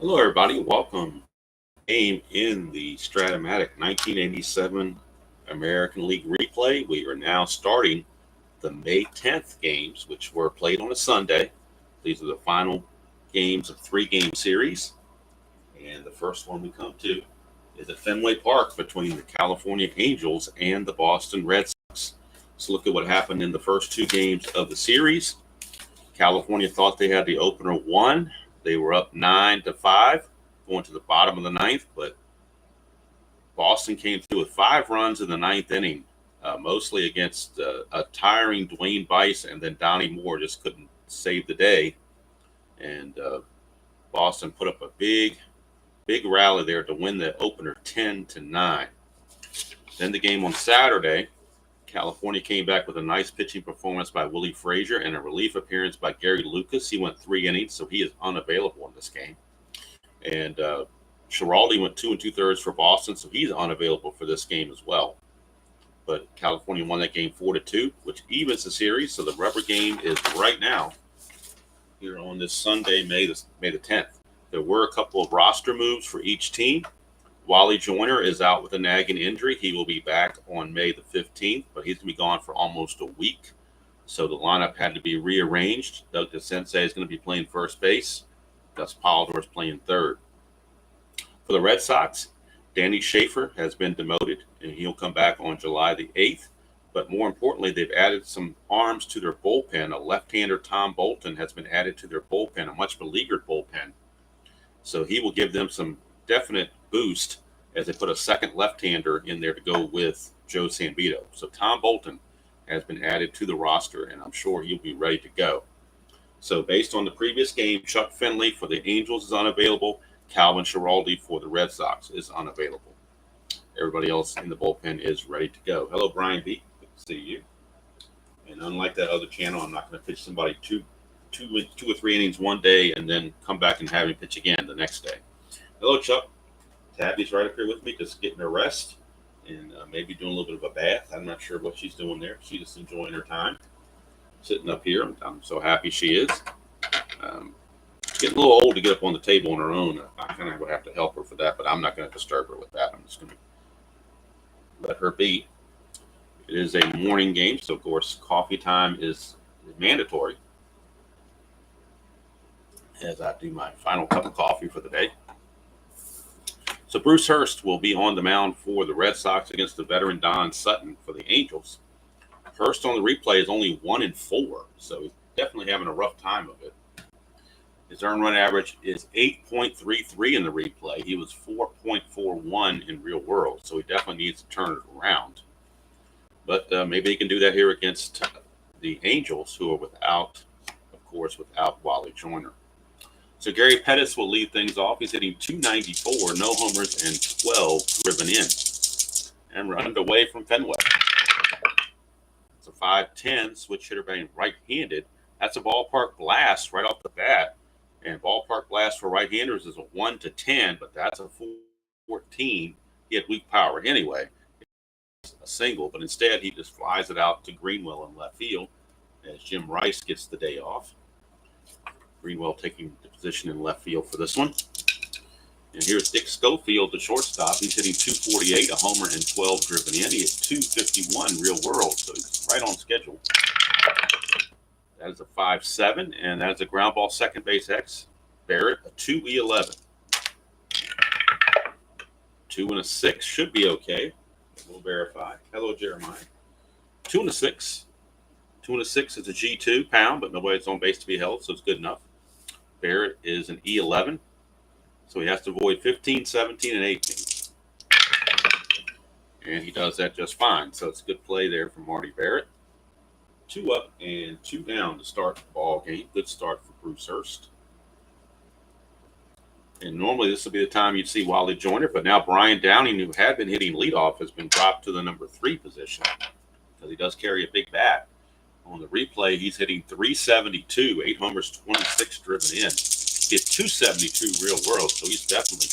Hello, everybody. Welcome. Game in the Strat-O-Matic 1987 American League replay. We are now starting the May 10th games, which were played on a Sunday. These are the final games of three-game series. And the first one we come to is at Fenway Park between the California Angels and the Boston Red Sox. Let's look at what happened in the first two games of the series. California thought they had the opener won. They were up 9-5 going to the bottom of the ninth, but Boston came through with 5 runs in the ninth inning, mostly against a tiring Dwayne Bice, and then Donnie Moore just couldn't save the day. And Boston put up a big rally there to win the opener 10-9. Then the game on Saturday, California came back with a nice pitching performance by Willie Frazier and a relief appearance by Gary Lucas. He went 3 innings, so he is unavailable in this game. And Schiraldi went 2 2/3 for Boston, so he's unavailable for this game as well. But California won that game 4-2, which evens the series. So the rubber game is right now here on this Sunday, May the 10th. There were a couple of roster moves for each team. Wally Joyner is out with a nagging injury. He will be back on May the 15th, but he's going to be gone for almost a week. So the lineup had to be rearranged. Doug DeCinces is going to be playing first base. Gus Polidor is playing third. For the Red Sox, Danny Schaefer has been demoted, and he'll come back on July the 8th. But more importantly, they've added some arms to their bullpen. A left-hander, Tom Bolton, has been added to their bullpen, a much beleaguered bullpen. So he will give them some definite boost as they put a second left-hander in there to go with Joe Sambito. So Tom Bolton has been added to the roster, and I'm sure he'll be ready to go. So based on the previous game, Chuck Finley for the Angels is unavailable. Calvin Schiraldi for the Red Sox is unavailable. Everybody else in the bullpen is ready to go. Hello, Brian B. Good to see you. And unlike that other channel, I'm not going to pitch somebody two or three innings one day and then come back and have him pitch again the next day. Hello, Chuck. Tabby's right up here with me, just getting a rest and maybe doing a little bit of a bath. I'm not sure what she's doing there. She's just enjoying her time sitting up here. I'm so happy she is. Getting a little old to get up on the table on her own. I kind of would have to help her for that, but I'm not going to disturb her with that. I'm just going to let her be. It is a morning game, so of course coffee time is mandatory as I do my final cup of coffee for the day. So Bruce Hurst will be on the mound for the Red Sox against the veteran Don Sutton for the Angels. Hurst on the replay is only 1-4, so he's definitely having a rough time of it. His earned run average is 8.33 in the replay. He was 4.41 in real world, so he definitely needs to turn it around. But maybe he can do that here against the Angels, who are without Wally Joyner. So Gary Pettis will lead things off. He's hitting .294, no homers, and 12 driven in. And we're underway from Fenway. It's a 5'10 switch hitter batting right-handed. That's a ballpark blast right off the bat. And ballpark blast for right-handers is a 1-10, but that's a 14. He had weak power anyway. A single, but instead he just flies it out to Greenwell in left field as Jim Rice gets the day off. Greenwell taking the position in left field for this one. And here's Dick Schofield, the shortstop. He's hitting .248, a homer, and 12 driven in. He hit .251 real world, so he's right on schedule. That is a 5-7, and that's a ground ball second base X. Barrett, a 2E11. 2 and a 6 should be okay. We'll verify. Hello, Jeremiah. 2 and a 6. 2 and a 6 is a G2 pound, but nobody's on base to be held, so it's good enough. Barrett is an E11, so he has to avoid 15, 17, and 18. And he does that just fine, so it's a good play there from Marty Barrett. 2 up and 2 down to start the ball game. Good start for Bruce Hurst. And normally this would be the time you'd see Wally Joyner, but now Brian Downing, who had been hitting leadoff, has been dropped to the number 3 position because he does carry a big bat. On the replay, he's hitting .372, 8 homers, 26 driven in. He hit .272 real world, so he's definitely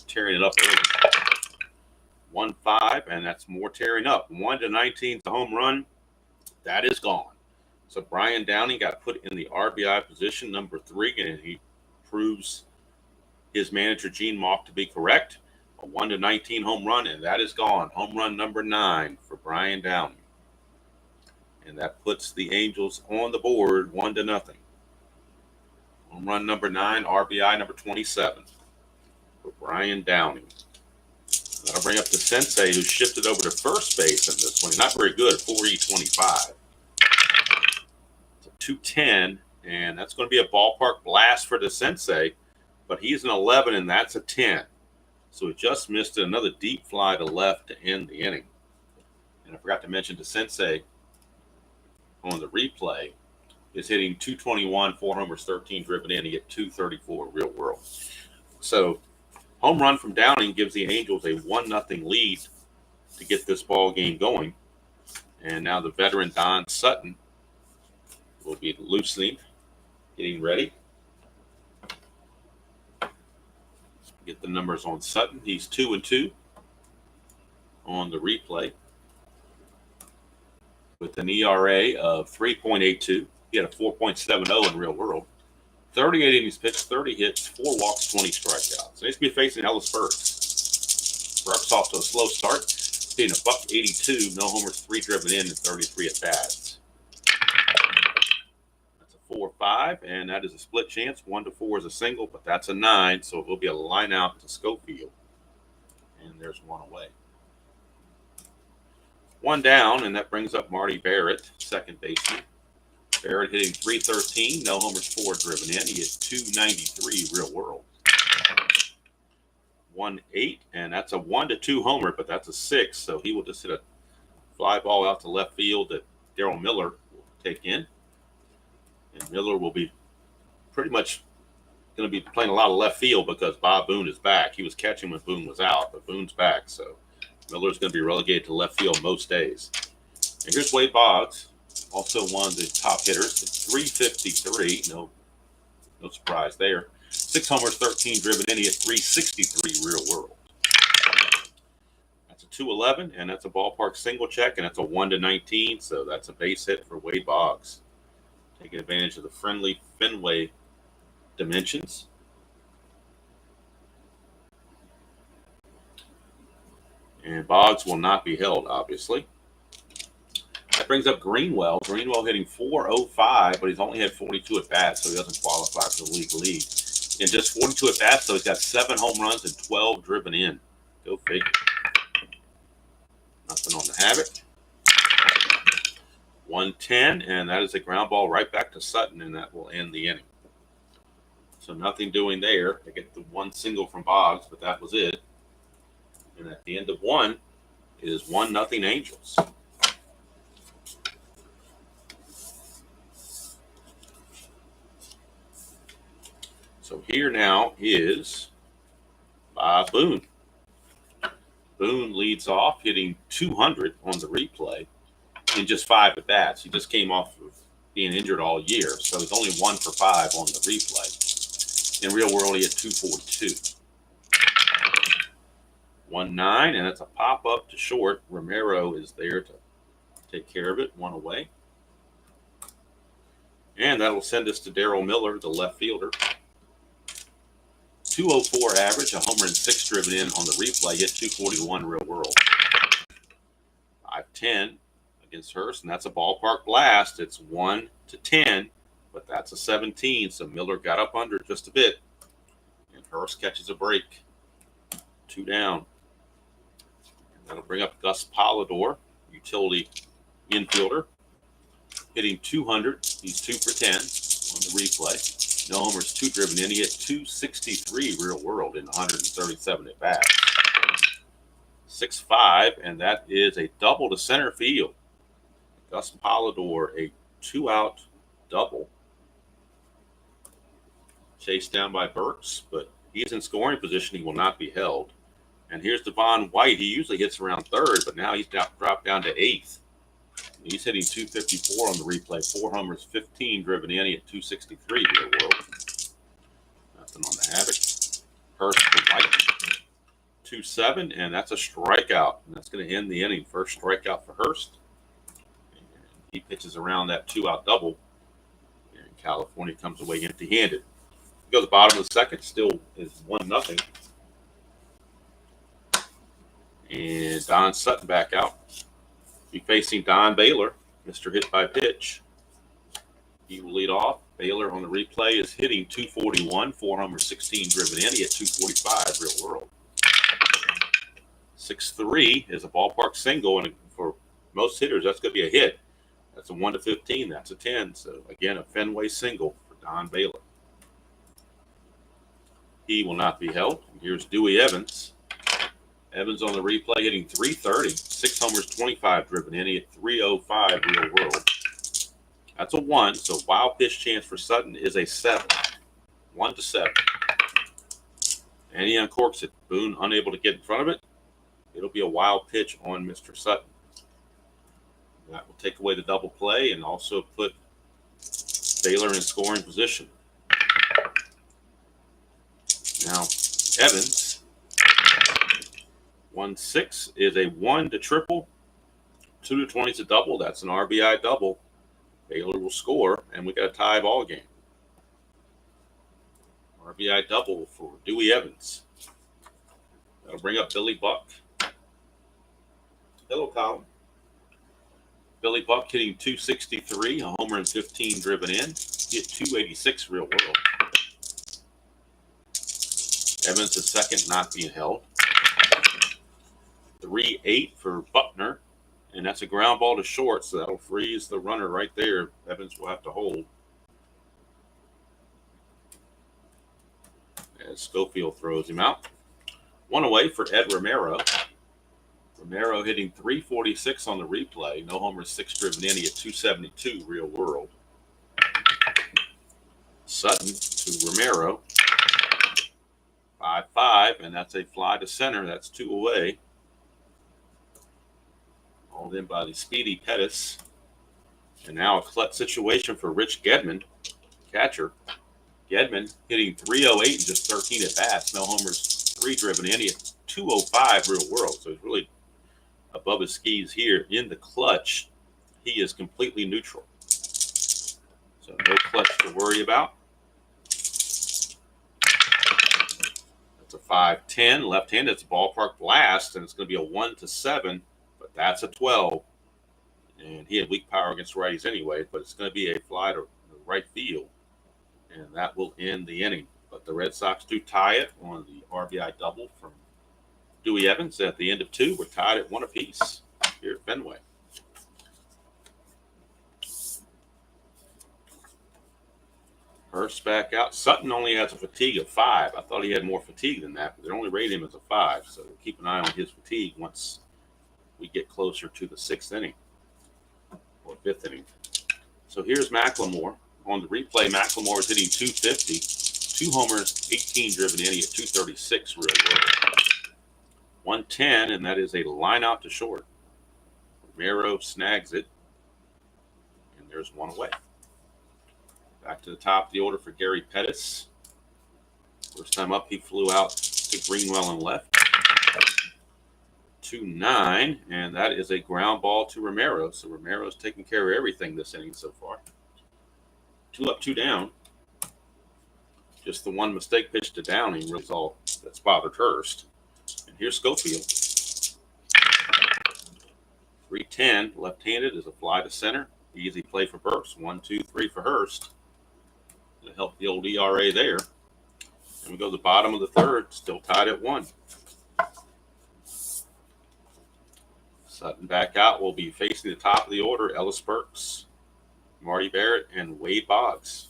tearing it up early. 1-5, and that's more tearing up. 1-19 is a home run. That is gone. So Brian Downing got put in the RBI position, number 3, and he proves his manager Gene Mauch to be correct. A 1-19 home run, and that is gone. Home run number 9 for Brian Downing. And that puts the Angels on the board 1-0. Home run number 9, RBI number 27 for Brian Downing. That'll bring up the Sensei, who shifted over to first base in this one. Not very good, 4.25. It's a 210, and that's going to be a ballpark blast for the Sensei, but he's an 11, and that's a 10. So he just missed another deep fly to left to end the inning. And I forgot to mention the Sensei on the replay is hitting 221, 4 homers, 13 driven in. He hit 234 real world. So home run from Downing gives the Angels a 1-0 lead to get this ball game going. And now the veteran Don Sutton will be loosening, getting ready. Get the numbers on Sutton. He's 2-2 on the replay with an ERA of 3.82. He had a 4.70 in real world. 38 innings pitched, 30 hits, 4 walks, 20 strikeouts. So he's going to be facing Ellis Burks. Burks off to a slow start. Hitting a $182, no homers, 3 driven in, and 33 at bats. That's a 4-5, and that is a split chance. 1-4 is a single, but that's a 9, so it will be a line out to Schofield. And there's one away. One down, and that brings up Marty Barrett, second baseman. Barrett hitting 313, no homers, 4 driven in. He hit 293 real world. 1-8, and that's a 1-2 homer, but that's a 6, so he will just hit a fly ball out to left field that Darryl Miller will take in. And Miller will be pretty much going to be playing a lot of left field because Bob Boone is back. He was catching when Boone was out, but Boone's back, so Miller's going to be relegated to left field most days. And here's Wade Boggs, also one of the top hitters, at 353. No surprise there. 6 homers, 13 driven in. He hit 363 real world. That's a 211, and that's a ballpark single check, and that's a 1-19, so that's a base hit for Wade Boggs. Taking advantage of the friendly Fenway dimensions. And Boggs will not be held, obviously. That brings up Greenwell. Greenwell hitting 405, but he's only had 42 at-bats, so he doesn't qualify for the league lead. In just 42 at-bats, so he's got 7 home runs and 12 driven in. Go figure. Nothing on the habit. 110, and that is a ground ball right back to Sutton, and that will end the inning. So nothing doing there. They get the one single from Boggs, but that was it. And at the end of one is 1-0 Angels. So here now is Bob Boone. Boone leads off, hitting 200 on the replay in just 5 at-bats. He just came off of being injured all year, so he's only 1 for 5 on the replay. In real world, he had 242. 1-9, and that's a pop-up to short. Romero is there to take care of it, 1 away. And that'll send us to Darryl Miller, the left fielder. 204 average, a homer and 6 driven in on the replay, hit 241 real world. 5-10 against Hurst, and that's a ballpark blast. It's 1-10, but that's a 17, so Miller got up under just a bit, and Hurst catches a break. 2 down. And that'll bring up Gus Polidor, utility infielder, hitting 200. He's 2 for 10 on the replay. No homers, 2 driven in. He hit 263 real world in 137 at bats. 6-5, and that is a double to center field. Gus Polidor, a 2-out double. Chased down by Burks, but he's in scoring position. He will not be held. And here's Devon White. He usually hits around 3rd, but now he's dropped down to 8th. He's hitting 254 on the replay. 4 homers, 15 driven in. He hit 263 real world. Nothing on the habit. Hurst for White. 2-7, and that's a strikeout. And that's going to end the inning. First strikeout for Hurst. And he pitches around that 2-out double. And California comes away empty-handed. Go to the bottom of the second, still is 1-0. And Don Sutton back out. Be facing Don Baylor, Mr. Hit by Pitch. He will lead off. Baylor on the replay is hitting 241, 4 homers, 16 driven in. He hit 245 real world. 6-3 is a ballpark single, and for most hitters, that's going to be a hit. That's a 1-15. That's a 10. So, again, a Fenway single for Don Baylor. He will not be held. Here's Dewey Evans. Evans on the replay hitting 330, 6 homers, 25 driven in. He hit 305 real world. That's a 1. So, wild pitch chance for Sutton is a 7. 1-7. And he uncorks it. Boone unable to get in front of it. It'll be a wild pitch on Mr. Sutton. That will take away the double play and also put Baylor in scoring position. Now, Evans, 1-6 is a 1 to triple. 2 to 20 is a double. That's an RBI double. Baylor will score, and we got a tie ball game. RBI double for Dewey Evans. That'll bring up Billy Buck. Hello, Colin. Billy Buck hitting 263, a homer and 15 driven in. He hit 286 real world. Evans the second, not being held. 3-8 for Buckner, and that's a ground ball to short, so that'll freeze the runner right there. Evans will have to hold. As Schofield throws him out. 1 away for Ed Romero. Romero hitting 346 on the replay. No homers, 6 driven in. He hit 272 real world. Sutton to Romero. 5-5, and that's a fly to center. That's 2 away. Hauled in by the speedy Pettis. And now a clutch situation for Rich Gedman, catcher. Gedman hitting 308 in just 13 at bats. No homers, 3 driven in. He hit 205 real world. So he's really above his skis here. In the clutch, he is completely neutral. So no clutch to worry about. That's a 5-10. Left-handed, it's a ballpark blast, and it's going to be a 1-7, but that's a 12. And he had weak power against righties anyway, but it's going to be a fly to the right field, and that will end the inning. But the Red Sox do tie it on the RBI double from Dewey Evans at the end of 2. We're tied at 1 apiece here at Fenway. Hurst back out. Sutton only has a fatigue of 5. I thought he had more fatigue than that, but they only rate him as a 5. So keep an eye on his fatigue once we get closer to the 6th inning or 5th inning. So here's McLemore. On the replay, McLemore is hitting 250. 2 homers, 18 driven in. He hit 236 real world. 110, and that is a line out to short. Romero snags it, and there's 1 away. Back to the top of the order for Gary Pettis. First time up, he flew out to Greenwell and left. 2-9, and that is a ground ball to Romero. So Romero's taking care of everything this inning so far. 2 up, 2 down. Just the one mistake pitch to Downing really is all that's bothered Hurst. And here's Schofield. 3-10, left-handed is a fly to center. Easy play for Hurst. 1-2-3 for Hurst. To help the old ERA there. And we go to the bottom of the 3rd, still tied at 1. Sutton back out. Will be facing the top of the order. Ellis Burks, Marty Barrett, and Wade Boggs.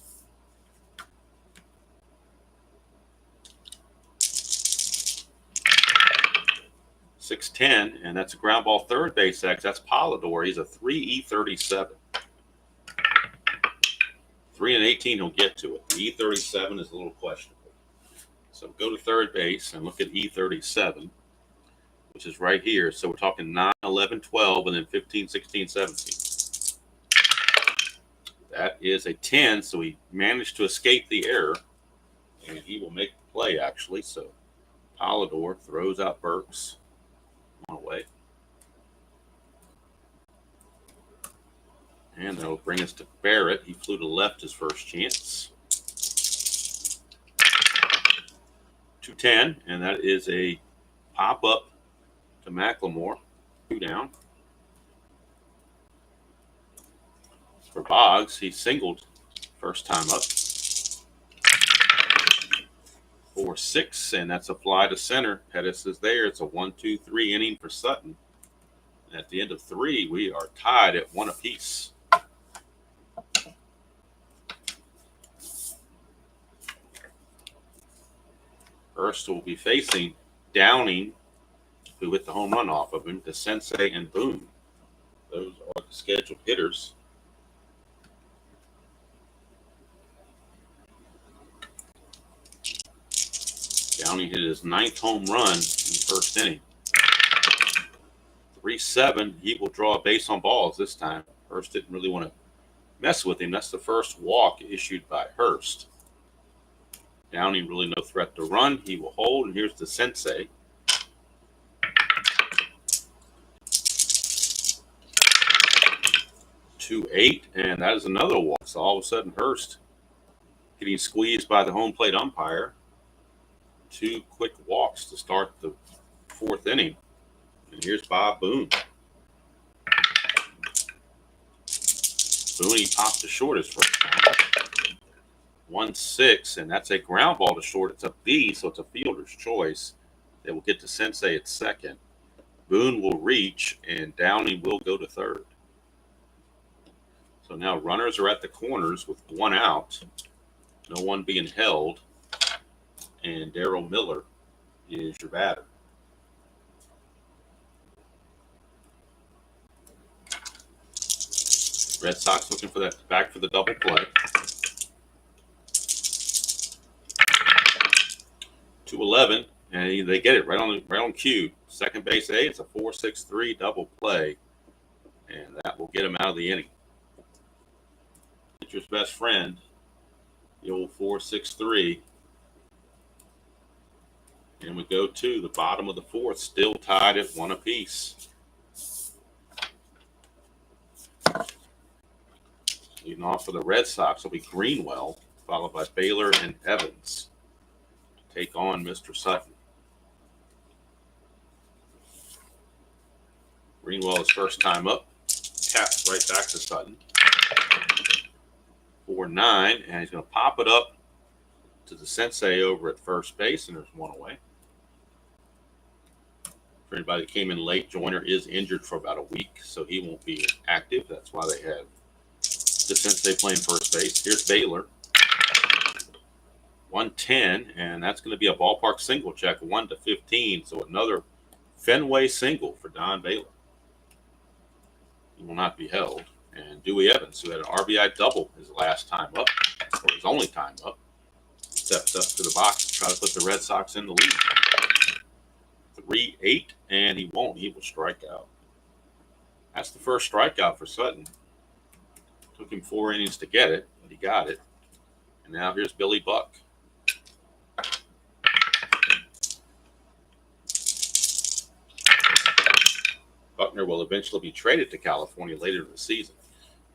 .610, and that's a ground ball third base X. That's Polidor. He's a 3E37. 3-18, he'll get to it. The E37 is a little questionable. So go to third base and look at E37, which is right here. So we're talking 9, 11, 12, and then 15, 16, 17. That is a 10, so he managed to escape the error, and he will make the play, actually. So Polidor throws out Burks. 1 away. And that'll bring us to Barrett. He flew to left his first chance. 2-10, and that is a pop-up to McLemore. 2 down. For Boggs, he singled first time up. 4-6, and that's a fly to center. Pettis is there. It's a 1-2-3 inning for Sutton. And at the end of 3, we are tied at 1 apiece. Hurst will be facing Downing, who hit the home run off of him, to Sensei and Boone. Those are the scheduled hitters. Downing hit his 9th home run in the first inning. 3-7. He will draw a base on balls this time. Hurst didn't really want to mess with him. That's the first walk issued by Hurst. Downing really no threat to run. He will hold, and here's the Sensei. 2-8, and that is another walk. So all of a sudden, Hurst getting squeezed by the home plate umpire. 2 quick walks to start the 4th inning. And here's Bob Boone. Boone, he popped to short his first time. 1-6, and that's a ground ball to short. It's a B, so it's a fielder's choice. They will get to Sensei at second. Boone will reach, and Downing will go to third. So now runners are at the corners with 1 out, no one being held, and Darryl Miller is your batter. Red Sox looking for that back for the double play. 2-11, and they get it right on cue. Second base A, it's a 4-6-3 double play, and that will get him out of the inning. Pitcher's best friend, the old 4-6-3. And we go to the bottom of the 4th, still tied at 1 apiece. Leading off for the Red Sox will be Greenwell, followed by Baylor and Evans to take on Mr. Sutton. Greenwell is first time up, taps right back to Sutton. 4-9, and he's going to pop it up to the Sensei over at first base, and there's 1 away. For anybody that came in late, Joyner is injured for about a week, so he won't be active. That's why they have the Sensei playing first base. Here's Baylor. 1-10, and that's going to be a ballpark single check, 1-15, so another Fenway single for Don Baylor. He will not be held. And Dewey Evans, who had an RBI double his last time up, or his only time up, steps up to the box to try to put the Red Sox in the lead. 3-8, and he won't. He will strike out. That's the first strikeout for Sutton. Took him 4 innings to get it, but he got it. And now here's Billy Buck. Buckner will eventually be traded to California later in the season.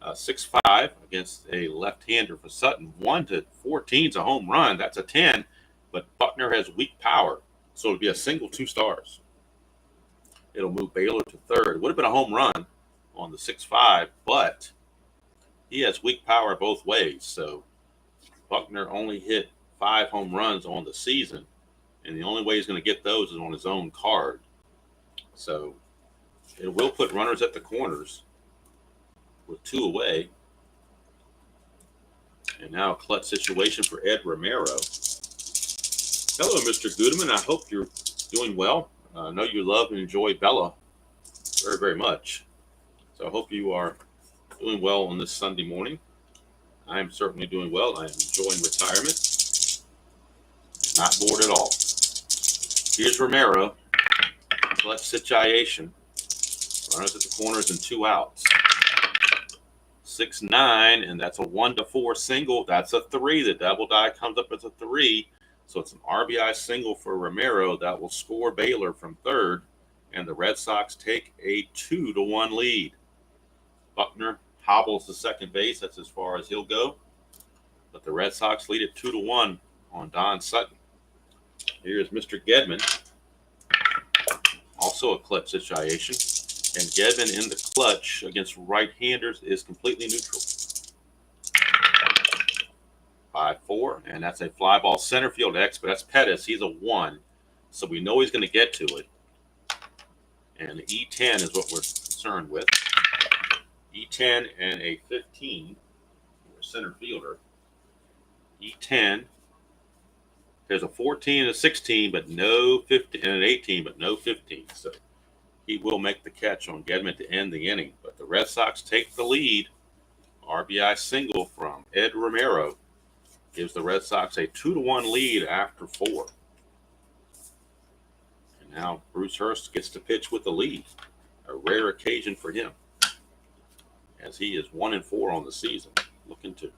6-5 against a left-hander for Sutton. 1-14 is a home run. That's a 10, but Buckner has weak power, so it'll be a single 2 stars. It'll move Baylor to third. It would have been a home run on the 6-5, but he has weak power both ways. So Buckner only hit 5 home runs on the season, and the only way he's going to get those is on his own card. So it will put runners at the corners with 2 away. And now a clutch situation for Ed Romero. Hello, Mr. Goodman. I hope you're doing well. I know you love and enjoy Bella very, very much. So I hope you are doing well on this Sunday morning. I am certainly doing well. I am enjoying retirement. Not bored at all. Here's Romero. Clutch situation. Runners at the corners and 2 outs. 6-9, and that's a 1-4 single. That's a 3. The double die comes up as a 3. So it's an RBI single for Romero that will score Baylor from third, and the Red Sox take a 2-1 lead. Buckner hobbles to second base. That's as far as he'll go. But the Red Sox lead at 2-1 on Don Sutton. Here's Mr. Gedman, also a clutch situation. And Gedman in the clutch against right-handers is completely neutral. 5-4, and that's a fly ball center field X, but that's Pettis. He's a 1, so we know he's going to get to it. And the E10 is what we're concerned with. E10 and a 15 for center fielder. E10. There's a 14 and a 16, but no 15, and an 18, but no 15. So he will make the catch on Gedman to end the inning. But the Red Sox take the lead. RBI single from Ed Romero gives the Red Sox a 2-1 lead after 4. And now Bruce Hurst gets to pitch with the lead. A rare occasion for him, as he is 1-4 on the season, looking to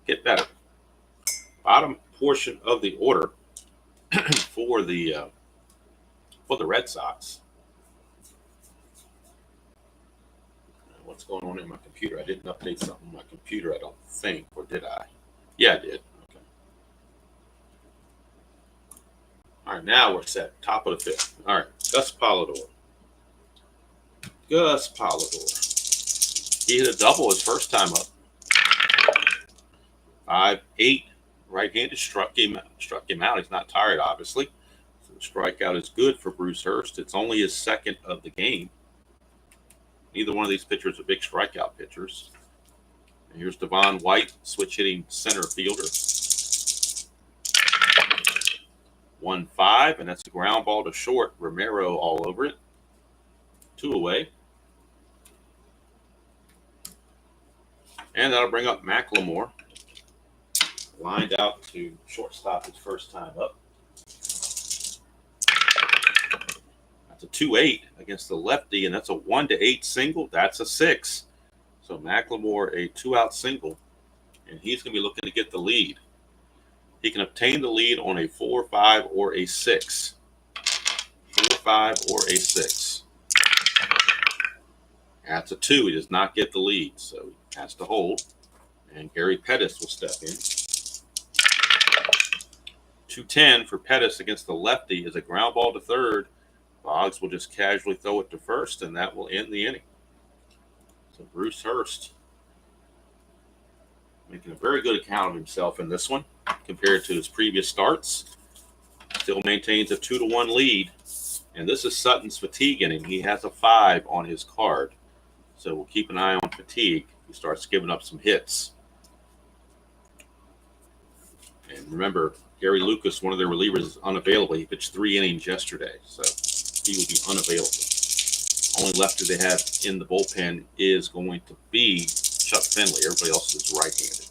get better. Bottom portion of the order for the Red Sox. What's going on in my computer? I didn't update something on my computer, I don't think, or did I? Yeah, I did. Okay. All right, now we're set. Top of the 5th. All right, Gus Polidor. Gus Polidor. He hit a double his first time up. 5-8. Right-handed struck him out. He's not tired, obviously. So the strikeout is good for Bruce Hurst. It's only his second of the game. Neither one of these pitchers are big strikeout pitchers. And here's Devon White, switch-hitting center fielder. 1-5, and that's a ground ball to short. Romero all over it. 2 away. And that'll bring up McLemore. Lined out to shortstop his first time up. That's a 2-8 against the lefty, and that's a 1-8 single. That's a 6. So McLemore, a 2-out single, and he's going to be looking to get the lead. He can obtain the lead on a 4-5 or a 6. 4-5 or a 6. That's a 2. He does not get the lead, so he has to hold. And Gary Pettis will step in. 2-10 for Pettis against the lefty is a ground ball to third. Boggs will just casually throw it to first, and that will end the inning. So Bruce Hurst making a very good account of himself in this one compared to his previous starts. Still maintains a 2-1 lead. And this is Sutton's fatigue inning. He has a 5 on his card. So we'll keep an eye on fatigue. He starts giving up some hits. And remember, Gary Lucas, one of their relievers, is unavailable. He pitched 3 innings yesterday, so he will be unavailable. Only lefty they have in the bullpen is going to be Chuck Finley. Everybody else is right-handed.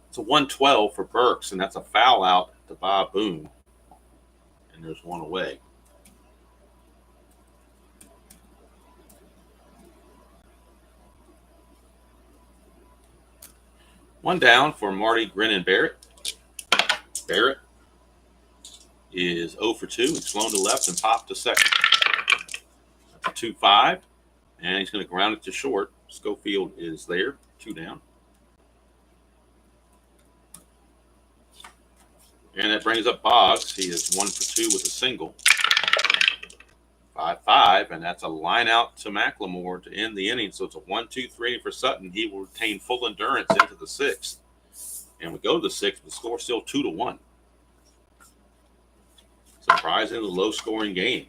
It's a 1-12 for Burks, and that's a foul out to Bob Boone. And there's 1 away. One down for Marty Grinning Barrett. Barrett is 0 for 2. He's flown to left and popped to second. That's a 2-5, and he's going to ground it to short. Schofield is there, 2 down. And that brings up Boggs. He is 1 for 2 with a single. 5-5, and that's a line out to McLemore to end the inning. So it's a 1-2-3 for Sutton. He will retain full endurance into the 6th. And we go to the 6th, the score still 2-1. Surprisingly low-scoring game.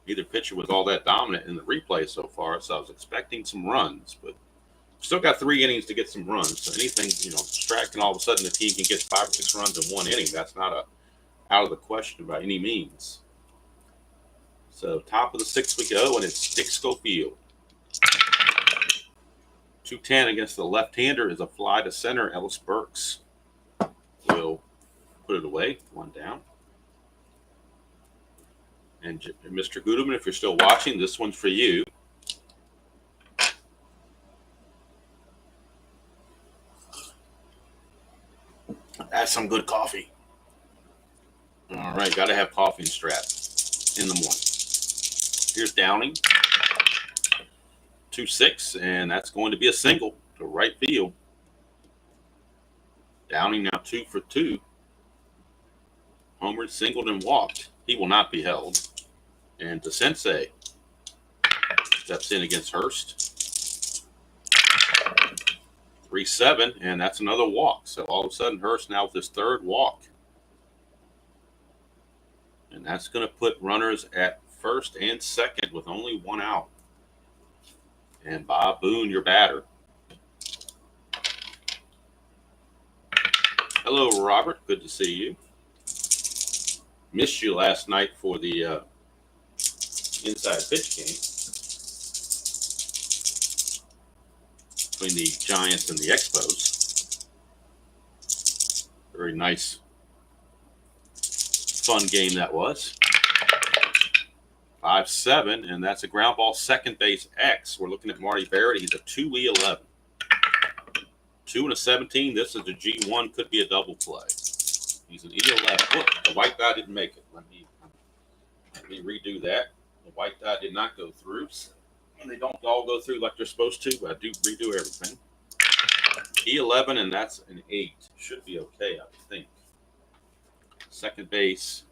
Neither pitcher was all that dominant in the replay so far, so I was expecting some runs, but still got 3 innings to get some runs. So anything, Strat can all of a sudden the team can get 5 or 6 runs in 1 inning. That's not out of the question by any means. So top of the 6th we go, and it's Dick Schofield. 2-10 against the left-hander is a fly to center. Ellis Burks will put it away. 1 down. And Mr. Gudeman, if you're still watching, this one's for you. That's some good coffee. All right, got to have coffee and Strat in the morning. Here's Downing. 2-6, and that's going to be a single to right field. Downing now 2 for 2. homered, singled, and walked. He will not be held. And DeSensei steps in against Hurst. 3-7, and that's another walk. So all of a sudden, Hurst now with his third walk. And that's going to put runners at first and second with only one out. And Bob Boone, your batter. Hello, Robert. Good to see you. Missed you last night for the inside pitch game between the Giants and the Expos. Very nice, fun game that was. 5-7, and that's a ground ball, second base X. We're looking at Marty Barrett. He's a 2E11. 2 and a 17. This is a G1. Could be a double play. He's an E11. Look, the white die didn't make it. Let me redo that. The white die did not go through. And they don't all go through like they're supposed to, but I do redo everything. E11, and that's an 8. Should be okay, I think. Second base,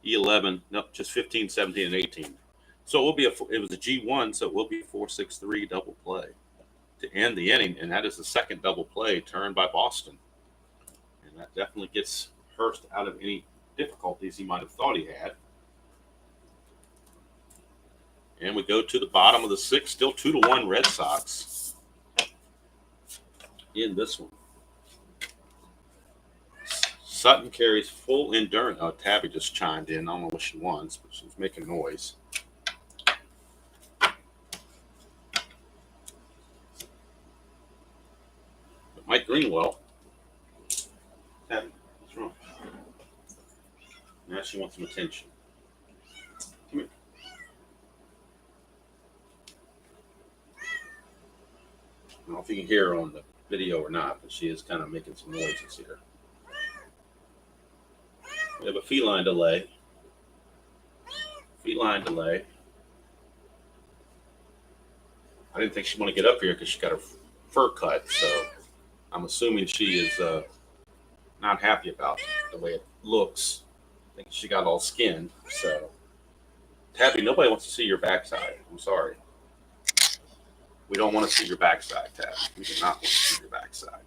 E11. Nope, just 15, 17, and 18. So it will be it was a G1, so it will be a 4-6-3 double play to end the inning, and that is the second double play turned by Boston. And that definitely gets Hurst out of any difficulties he might have thought he had. And we go to the bottom of the sixth, still 2-1 Red Sox in this one. Sutton carries full endurance. Oh, Tabby just chimed in. I don't know what she wants, but she's making noise. But Mike Greenwell. Tabby, what's wrong? Now she wants some attention. Come here. I don't know if you can hear her on the video or not, but she is kind of making some noises here. We have a feline delay. Feline delay. I didn't think she'd want to get up here because she got her fur cut, so I'm assuming she is not happy about the way it looks. I think she got all skinned, so. Tabby, nobody wants to see your backside. I'm sorry. We don't want to see your backside, Tabby. We do not want to see your backside.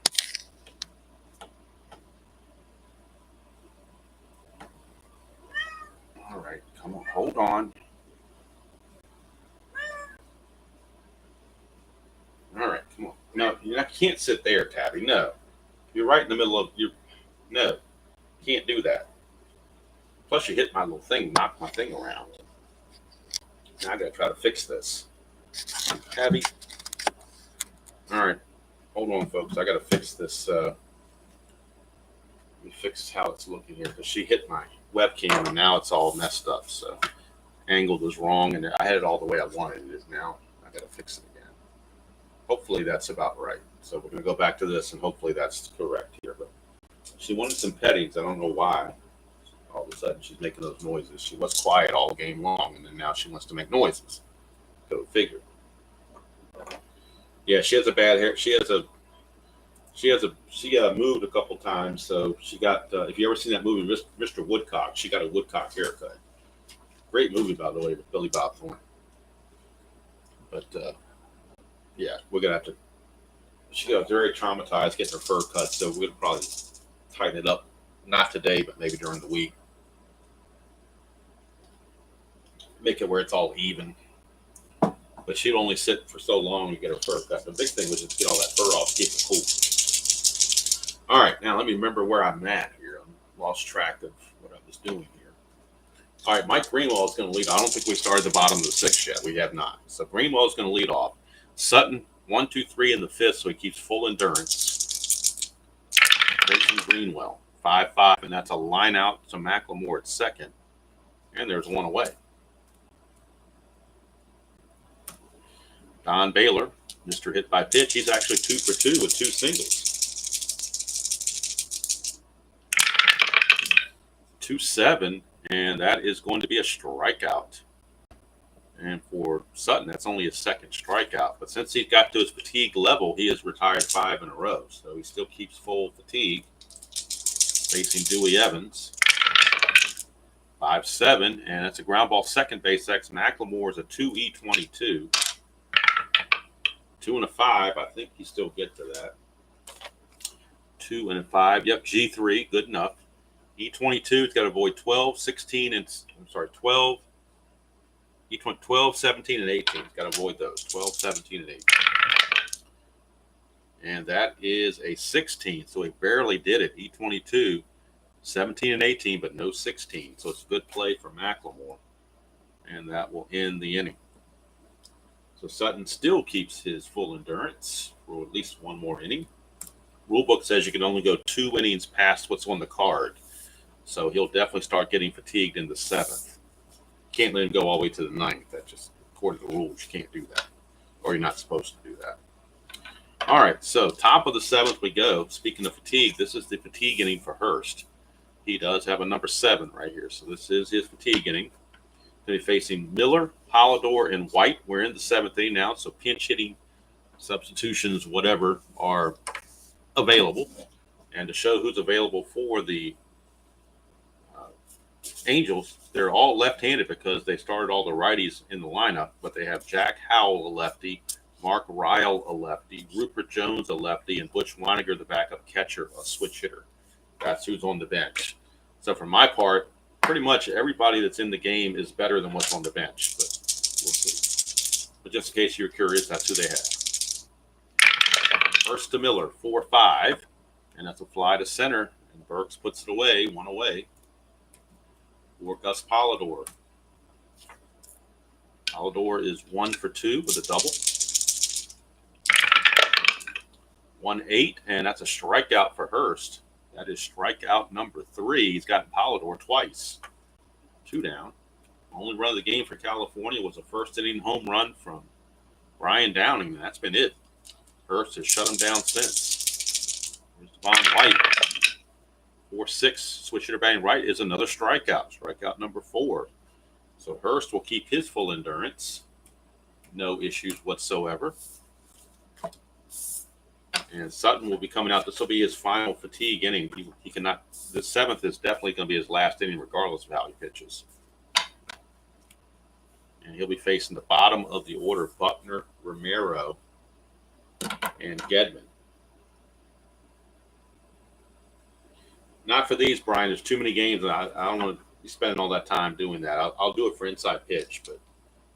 All right, come on, hold on. All right, come on. No, you can't sit there, Tabby. No. You're right in the middle of your. No, can't do that. Plus, you hit my little thing, knocked my thing around. Now I got to try to fix this. Tabby. All right, hold on, folks. I got to fix this. Let me fix how it's looking here because she hit my webcam and now it's all messed up. So angle was wrong and I had it all the way I wanted it. Now I got to fix it again. Hopefully that's about right. So we're going to go back to this and hopefully that's correct here. But she wanted some pettings. I don't know why. All of a sudden she's making those noises. She was quiet all game long and then now she wants to make noises. Go figure. Yeah, she has a bad hair. She moved a couple times, so she got. If you ever seen that movie, Mr. Woodcock, she got a Woodcock haircut. Great movie, by the way, with Billy Bob Thornton. But yeah, we're gonna have to. She got very traumatized getting her fur cut, so we're gonna probably tighten it up. Not today, but maybe during the week. Make it where it's all even. But she'd only sit for so long to get her fur cut. The big thing was just to get all that fur off, keep it cool. All right, now let me remember where I'm at here. I lost track of what I was doing here. All right, Mike Greenwell is going to lead. I don't think we started the bottom of the sixth yet. We have not. So Greenwell is going to lead off. Sutton, 1, 2, 3 in the fifth, so he keeps full endurance. Grayson Greenwell, 5-5, and that's a line out to McLemore at second. And there's one away. Don Baylor, Mr. Hit by Pitch, he's actually 2 for 2 with 2 singles. 2-7, and that is going to be a strikeout. And for Sutton, that's only his second strikeout. But since he got to his fatigue level, he has retired 5 in a row. So he still keeps full fatigue. Facing Dewey Evans. 5-7, and that's a ground ball second base X. McLemore is a 2E22. 2 and a 5. I think you still get to that. 2 and a 5. Yep, G3, good enough. E22, it's got to avoid 12, 16, and 12. E20, 12, 17, and 18. It's got to avoid those. 12, 17, and 18. And that is a 16. So he barely did it. E22, 17 and 18, but no 16. So it's a good play for McLemore. And that will end the inning. So Sutton still keeps his full endurance for at least one more inning. Rulebook says you can only go 2 innings past what's on the card. So he'll definitely start getting fatigued in the 7th. Can't let him go all the way to the 9th. That's just, according to the rules, you can't do that. Or you're not supposed to do that. All right, so top of the 7th we go. Speaking of fatigue, this is the fatigue inning for Hurst. He does have a number 7 right here. So this is his fatigue inning. Going to be facing Miller, Polidor, and White. We're in the 7th inning now, so pinch hitting, substitutions, whatever, are available. And to show who's available for the Angels, they're all left-handed because they started all the righties in the lineup, but they have Jack Howell, a lefty, Mark Ryle, a lefty, Rupert Jones, a lefty, and Butch Weiniger, the backup catcher, a switch hitter. That's who's on the bench. So for my part, pretty much everybody that's in the game is better than what's on the bench, but we'll see. But just in case you're curious, that's who they have. Hurst to Miller, 4-5, and that's a fly to center, and Burks puts it away, 1 away. For Gus Polidor. Polidor is 1 for 2 with a double. 1-8, and that's a strikeout for Hurst. That is strikeout number 3. He's gotten Polidor twice. 2 down. Only run of the game for California was a first inning home run from Brian Downing, and that's been it. Hurst has shut him down since. There's Devon White. 4-6, switch hitter batting right is another strikeout. Strikeout number 4. So Hurst will keep his full endurance. No issues whatsoever. And Sutton will be coming out. This will be his final fatigue inning. He cannot. The 7th is definitely going to be his last inning, regardless of how he pitches. And he'll be facing the bottom of the order: Buckner, Romero, and Gedman. Not for these, Brian. There's too many games, and I don't want to be spending all that time doing that. I'll do it for inside pitch, but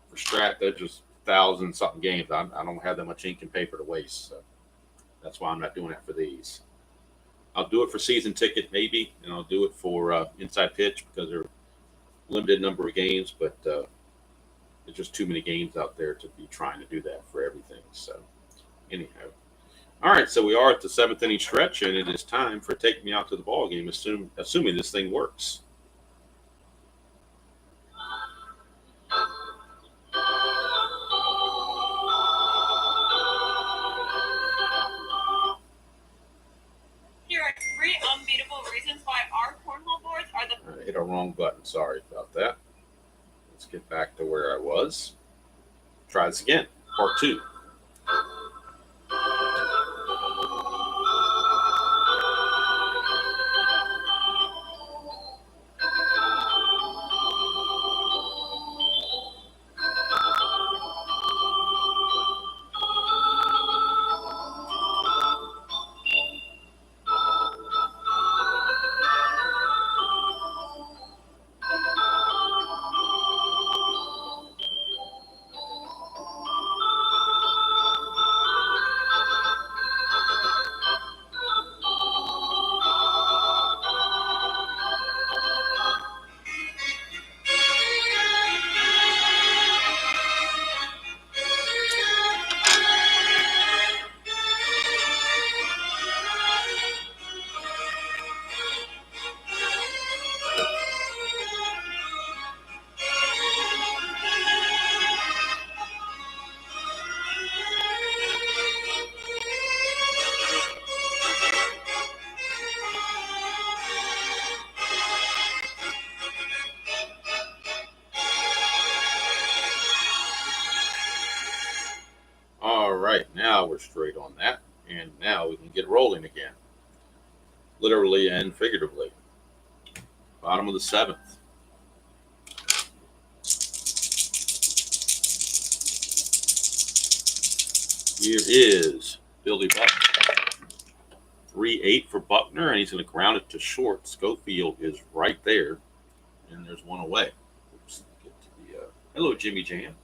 for Strat, there's just 1,000-something games. I don't have that much ink and paper to waste, so that's why I'm not doing that for these. I'll do it for season ticket maybe, and I'll do it for inside pitch because there are a limited number of games, but there's just too many games out there to be trying to do that for everything. So anyhow. All right, so we are at the 7th inning stretch, and it is time for Take Me Out to the Ball Game, assuming this thing works. Here are 3 unbeatable reasons why our cornhole boards are the... I hit a wrong button. Sorry about that. Let's get back to where I was. Try this again. Part 2. All right, now we're straight on that, and now we can get rolling again, literally and figuratively. Bottom of the 7th. Here is Billy Buck. 3-8 for Buckner, and he's going to ground it to short. Schofield is right there, and there's one away. Oops, get to the, hello, Jimmy Jam.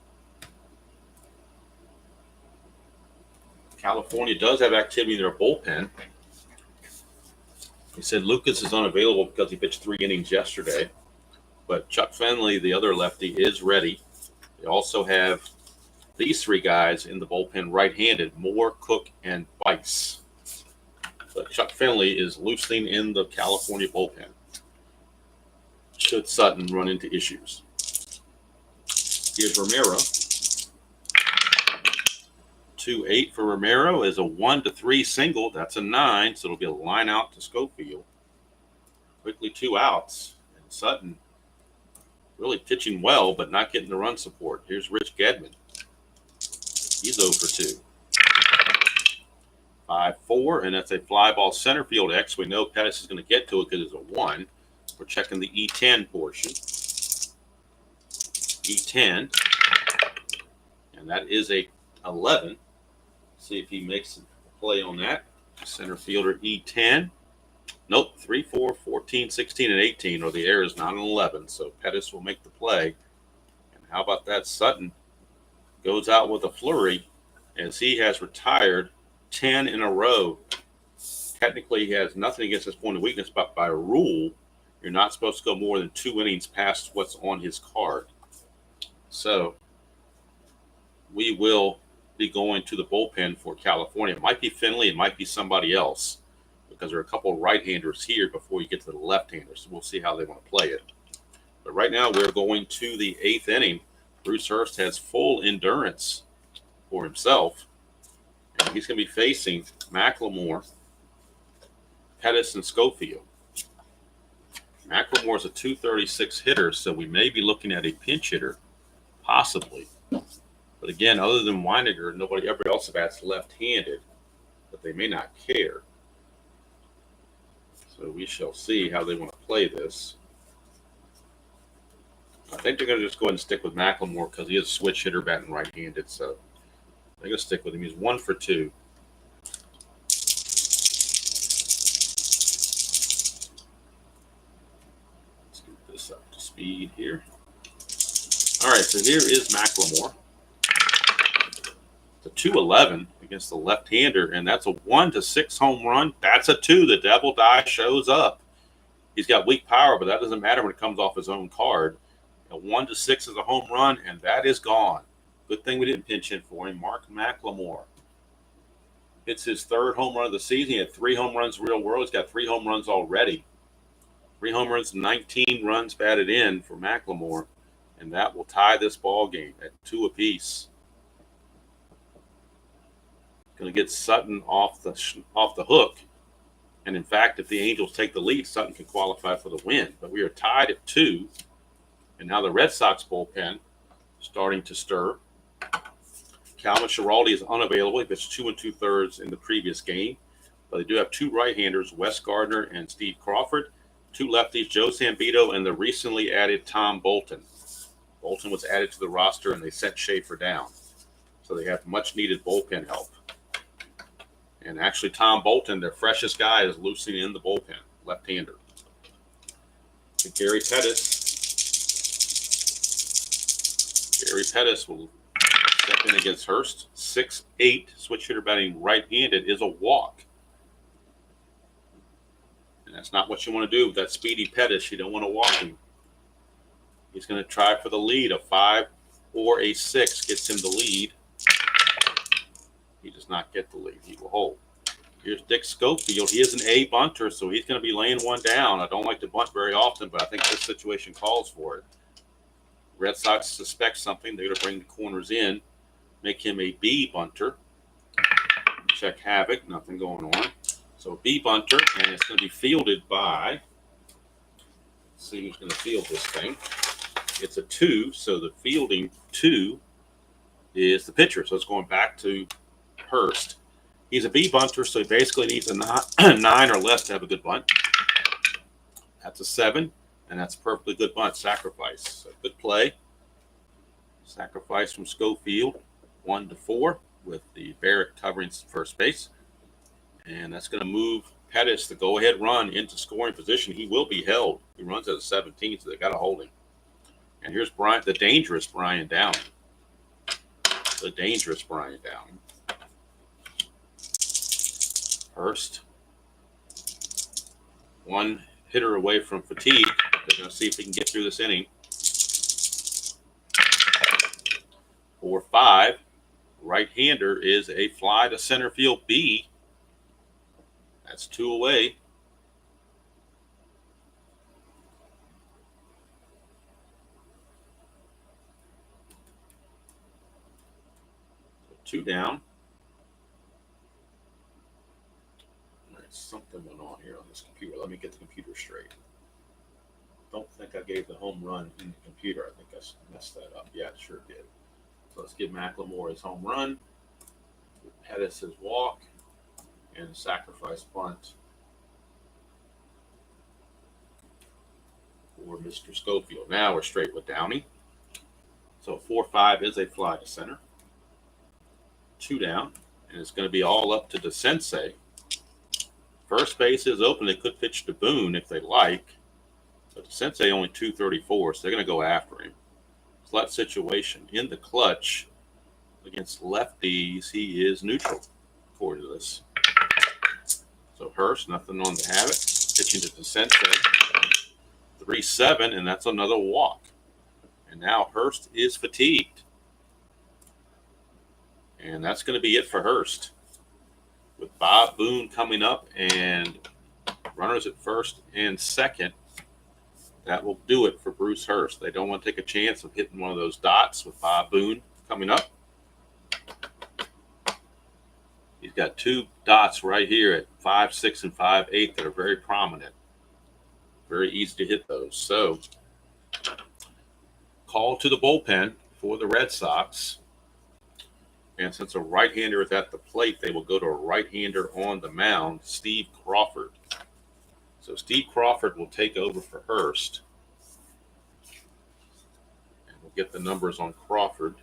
California does have activity in their bullpen. He said Lucas is unavailable because he pitched 3 innings yesterday, but Chuck Fenley, the other lefty, is ready. They also have these 3 guys in the bullpen right-handed, Moore, Cook, and Bice. But Chuck Fenley is loosening in the California bullpen. Should Sutton run into issues. Here's Romero. 2-8 for Romero is a 1-3 single. That's a 9, so it'll be a line out to Schofield. Quickly 2 outs. And Sutton really pitching well, but not getting the run support. Here's Rich Gedman. He's 0 for 2. 5-4, and that's a fly ball center field X. We know Pettis is going to get to it because it's a 1. We're checking the E10 portion. E10, and that is a 11. See if he makes a play on that. Center fielder E10. Nope, 3, 4, 14, 16, and 18, or the error is not an 11, so Pettis will make the play. And how about that? Sutton goes out with a flurry as he has retired 10 in a row. Technically, he has nothing against his point of weakness, but by rule, you're not supposed to go more than 2 innings past what's on his card. So we will be going to the bullpen for California. It might be Finley, it might be somebody else, because there are a couple of right-handers here before you get to the left-handers. So we'll see how they want to play it. But right now we're going to the 8th inning. Bruce Hurst has full endurance for himself. And he's going to be facing McLemore, Pettis, and Schofield. McLemore is a 236 hitter, so we may be looking at a pinch hitter, possibly. But again, other than Weiniger, nobody ever else bats left-handed, but they may not care. So we shall see how they want to play this. I think they're going to just go ahead and stick with McLemore because he is a switch hitter batting right-handed, so they're going to stick with him. He's 1 for 2. Let's get this up to speed here. All right, so here is McLemore. It's a 2-11 against the left-hander, and that's a 1-6 home run. That's a 2. The devil die shows up. He's got weak power, but that doesn't matter when it comes off his own card. A 1-6 is a home run, and that is gone. Good thing we didn't pinch in for him. Mark McLemore. It's his 3rd home run of the season. He had 3 home runs real world. He's got 3 home runs already. 3 home runs, 19 runs batted in for McLemore, and that will tie this ball game at 2 apiece. Going to get Sutton off the hook. And in fact, if the Angels take the lead, Sutton can qualify for the win. But we are tied at 2. And now the Red Sox bullpen starting to stir. Calvin Schiraldi is unavailable. He pitched 2 2/3 in the previous game. But they do have 2 right-handers, Wes Gardner and Steve Crawford. 2 lefties, Joe Zambito and the recently added Tom Bolton. Bolton was added to the roster, and they sent Schaefer down. So they have much-needed bullpen help. And actually, Tom Bolton, their freshest guy, is loosening in the bullpen, left-hander. And Gary Pettis will step in against Hurst. 6-8, switch hitter batting right-handed is a walk. And that's not what you want to do with that speedy Pettis. You don't want to walk him. He's going to try for the lead. A 5 or a 6 gets him the lead. He does not get the lead. He will hold. Here's Dick Schofield. He is an A bunter, so he's going to be laying one down. I don't like to bunt very often, but I think this situation calls for it. Red Sox suspect something. They're going to bring the corners in, make him a B bunter. Check Havoc. Nothing going on. So B bunter, and it's going to be fielded by, let's see who's going to field this thing. It's a 2, so the fielding 2 is the pitcher. So it's going back to Hurst. He's a B bunter, so he basically needs a 9 or less to have a good bunt. That's a 7, and that's a perfectly good bunt. Sacrifice. So good play. Sacrifice from Schofield. 1-4. with the Barrett covering first base. And that's going to move Pettis, the go-ahead run, into scoring position. He will be held. He runs at a 17, so they got to hold him. And here's Brian, the dangerous Brian Downing. The dangerous Brian Downing. Hurst. One hitter away from fatigue. They're going to see if he can get through this inning. 4-5. Right-hander is a fly to center field B. That's 2 away. So 2 down. All right, something went on here on this computer. Let me get the computer straight. Don't think I gave the home run in the computer. I think I messed that up. Yeah, it sure did. So let's give McLemore his home run. Pettis his walk. And a sacrifice bunt for Mr. Schofield. Now we're straight with Downey. So 4-5 is a fly to center. 2 down. And it's going to be all up to DeSensei. First base is open. They could pitch to Boone if they like. But DeSensei only 234, so they're going to go after him. Clutch situation. In the clutch against lefties, he is neutral, according to this. So Hurst, nothing on to have it. Pitching to DeSensei. 3-7, and that's another walk. And now Hurst is fatigued. And that's going to be it for Hurst. With Bob Boone coming up and runners at first and second, that will do it for Bruce Hurst. They don't want to take a chance of hitting one of those dots with Bob Boone coming up. He's got 2 dots right here at 5, 6, and 5, 8 that are very prominent. Very easy to hit those. So, call to the bullpen for the Red Sox. And since a right-hander is at the plate, they will go to a right-hander on the mound, Steve Crawford. So Steve Crawford will take over for Hurst. And we'll get the numbers on Crawford.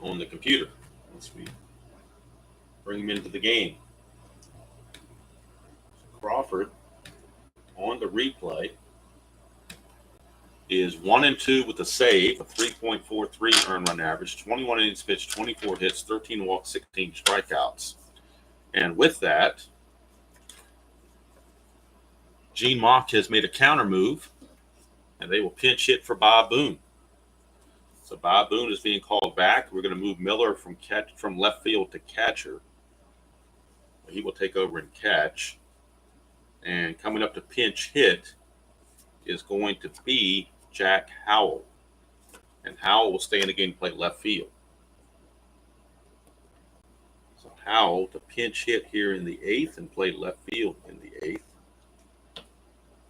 On the computer once we bring him into the game. So Crawford on the replay is 1-2 with a save, a 3.43 earned run average, 21 innings pitched, 24 hits, 13 walks, 16 strikeouts. And with that, Gene Mauch has made a counter move, and they will pinch hit for Bob Boone. So Bob Boone is being called back. We're going to move Miller from left field to catcher. He will take over and catch. And coming up to pinch hit is going to be Jack Howell. And Howell will stay in the game and play left field. So Howell to pinch hit here in the 8th and play left field in the 8th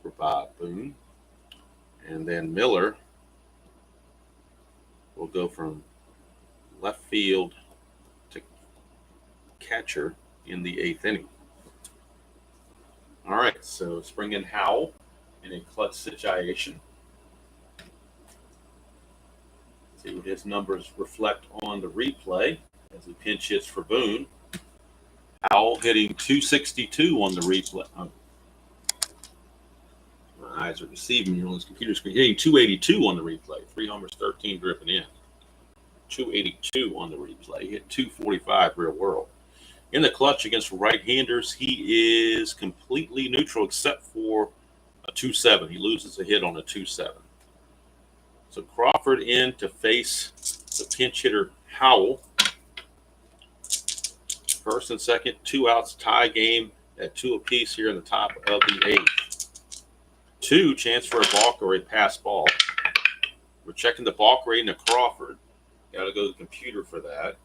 for Bob Boone. And then Miller will go from left field to catcher in the 8th inning. All right, so let's bring in Howell in a clutch situation. See what his numbers reflect on the replay as he pinch hits for Boone. Howell hitting 262 on the replay. My eyes are deceiving me on this computer screen. Hitting 282 on the replay. 3 homers, 13 driven in. 282 on the replay. He hit 245 real world. In the clutch against right-handers, he is completely neutral except for a 2-7. He loses a hit on a 2-7. So Crawford in to face the pinch hitter Howell. First and second, 2 outs, tie game at 2 apiece here in the top of the 8th. 2, chance for a balk or a pass ball. We're checking the balk rating of Crawford. Got to go to the computer for that.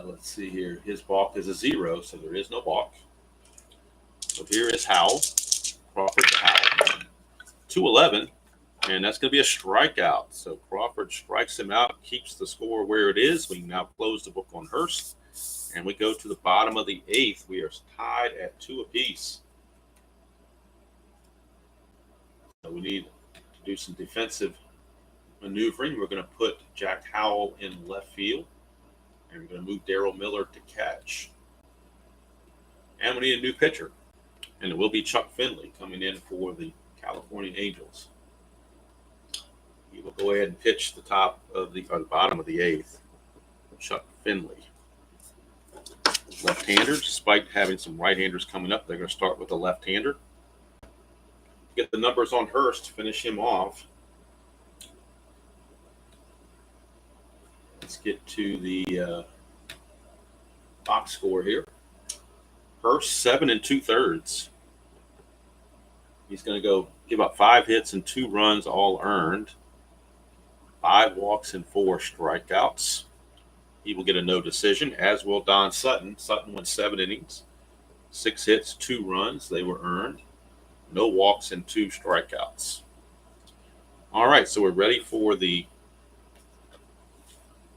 Let's see here. His balk is a 0, so there is no balk. So here is Howell. Crawford to Howell. 2-11, and that's going to be a strikeout. So Crawford strikes him out, keeps the score where it is. We can now close the book on Hurst. And we go to the bottom of the 8th. We are tied at 2 apiece. So we need to do some defensive maneuvering. We're going to put Jack Howell in left field. And we're going to move Daryl Miller to catch. And we need a new pitcher. And it will be Chuck Finley coming in for the California Angels. He will go ahead and pitch the bottom of the 8th. Chuck Finley. Left-handers, despite having some right-handers coming up, they're going to start with a left-hander. Get the numbers on Hurst, finish him off. Let's get to the box score here. Hurst, 7 2/3. He's going to go give up 5 hits and 2 runs, all earned. 5 walks and 4 strikeouts. He will get a no decision, as will Don Sutton. Sutton went 7 innings, 6 hits, 2 runs. They were earned. No walks and 2 strikeouts. All right, so we're ready for the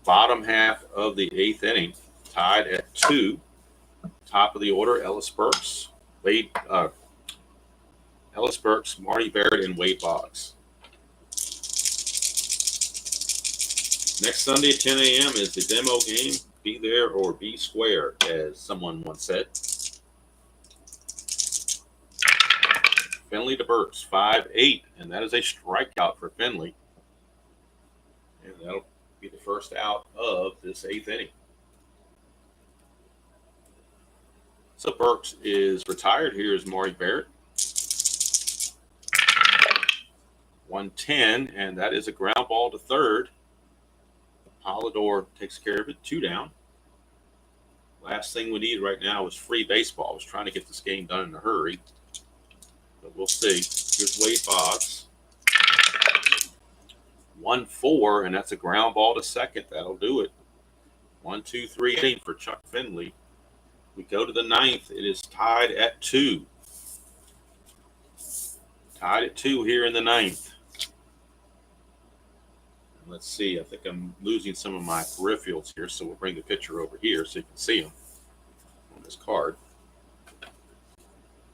bottom half of the 8th inning, tied at 2. Top of the order, Ellis Burks, Marty Barrett, and Wade Boggs. Next Sunday at 10 a.m. is the demo game. Be there or be square, as someone once said. Finley to Burks, 5-8, and that is a strikeout for Finley. And that'll be the first out of this 8th inning. So Burks is retired. Here is Marty Barrett. 1-10, and that is a ground ball to third. Polidor takes care of it, 2 down. Last thing we need right now is free baseball. I was trying to get this game done in a hurry, but we'll see. Here's Wade Boggs. 1-4, and that's a ground ball to second. That'll do it. 1-2-3 inning for Chuck Finley. We go to the 9th. It is tied at 2. Tied at 2 here in the 9th. Let's see. I think I'm losing some of my peripherals here, so we'll bring the picture over here so you can see them on this card.